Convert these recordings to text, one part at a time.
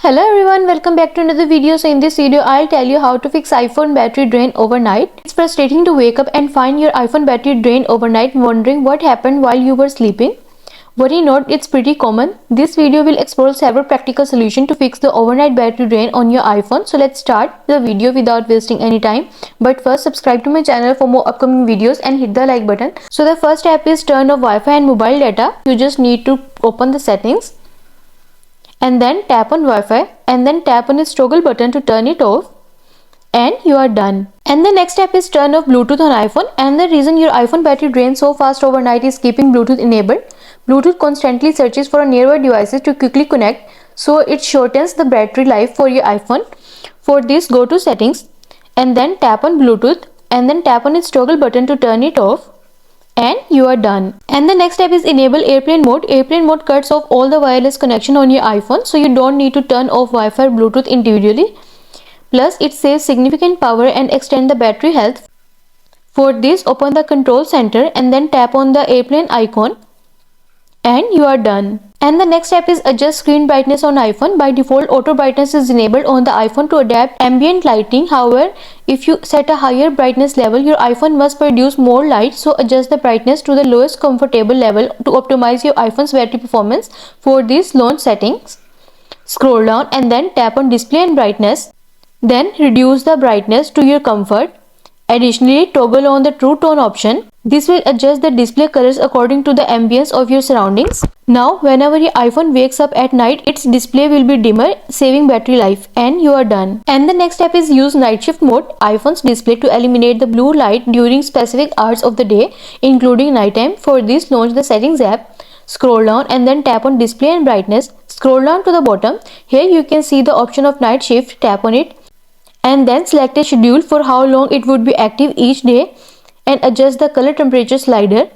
Hello everyone, welcome back to another video. So in this video I'll tell you how to fix iPhone battery drain overnight. It's frustrating to wake up and find your iPhone battery drain overnight, wondering what happened while you were sleeping. Worry not, it's pretty common. This video will explore several practical solutions to fix the overnight battery drain on your iPhone. So let's start the video without wasting any time. But first, subscribe to my channel for more upcoming videos and hit the like button. So the first step is turn off Wi-Fi and mobile data. You just need to open the settings and then tap on Wi-Fi and then tap on this toggle button to turn it off, and you are done. And the next step is turn off Bluetooth on iPhone. And the reason your iPhone battery drains so fast overnight is keeping Bluetooth enabled. Bluetooth constantly searches for nearby devices to quickly connect, so it shortens the battery life for your iPhone. For this, go to settings and then tap on Bluetooth and then tap on its toggle button to turn it off, and you are done. And the next step is enable airplane mode. Airplane mode cuts off all the wireless connection on your iPhone, so you don't need to turn off Wi-Fi or Bluetooth individually. Plus, it saves significant power and extend the battery health. For this, open the control center and then tap on the airplane icon, and you are done. And the next step is adjust screen brightness on iPhone. By default, auto brightness is enabled on the iPhone to adapt ambient lighting. However, if you set a higher brightness level, your iPhone must produce more light, so adjust the brightness to the lowest comfortable level to optimize your iPhone's battery performance. For this, launch settings, scroll down and then tap on display and brightness. Then reduce the brightness to your comfort. Additionally, toggle on the true tone option. This will adjust the display colors according to the ambience of your surroundings. Now, whenever your iPhone wakes up at night, its display will be dimmer, saving battery life, and you are done. And the next step is use night shift mode, iPhone's display, to eliminate the blue light during specific hours of the day, including nighttime. For this, launch the settings app, scroll down and then tap on display and brightness. Scroll down to the bottom. Here you can see the option of night shift. Tap on it and then select a schedule for how long it would be active each day and adjust the color temperature slider,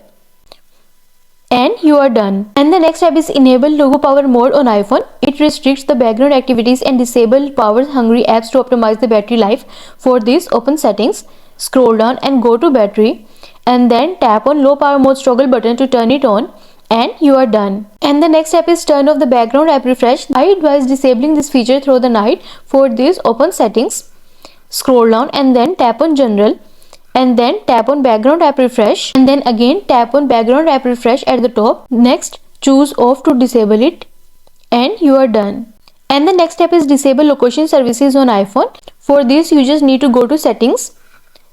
and you are done. And the next step is enable logo power mode on iPhone. It restricts the background activities and disable power hungry apps to optimize the battery life. For this, open settings, scroll down and go to battery and then tap on low power mode toggle button to turn it on, and you are done. And the next step is turn off the background app refresh. I advise disabling this feature through the night. For this, open settings, scroll down and then tap on general and then tap on background app refresh and then again tap on background app refresh at the top. Next, choose off to disable it, and you are done. And the next step is disable location services on iPhone. For this, you just need to go to settings,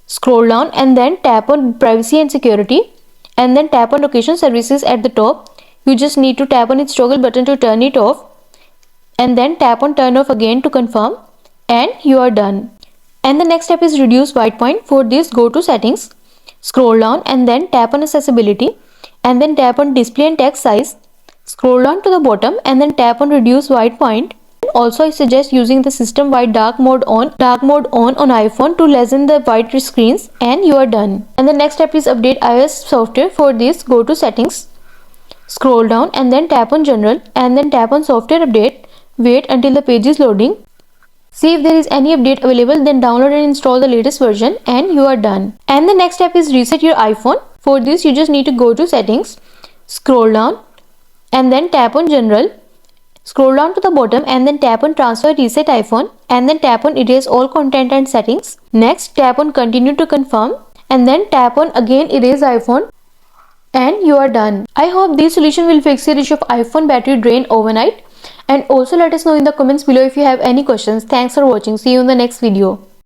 scroll down and then tap on privacy and security and then tap on location services at the top. You just need to tap on its toggle button to turn it off and then tap on turn off again to confirm, and you are done. And the next step is reduce white point. For this, go to settings, scroll down and then tap on accessibility and then tap on display and text size. Scroll down to the bottom and then tap on reduce white point. Also, I suggest using the system wide dark mode on iPhone to lessen the white screens, and you are done. And the next step is update iOS software. For this, go to settings, scroll down and then tap on general and then tap on software update. Wait until the page is loading. See if there is any update available, then download and install the latest version, and you are done. And the next step is reset your iPhone. For this, you just need to go to settings, scroll down and then tap on general, scroll down to the bottom and then tap on transfer reset iPhone and then tap on erase all content and settings. Next, tap on continue to confirm and then tap on again erase iPhone, and you are done. I hope this solution will fix your issue of iPhone battery drain overnight. And also let us know in the comments below if you have any questions. Thanks for watching. See you in the next video.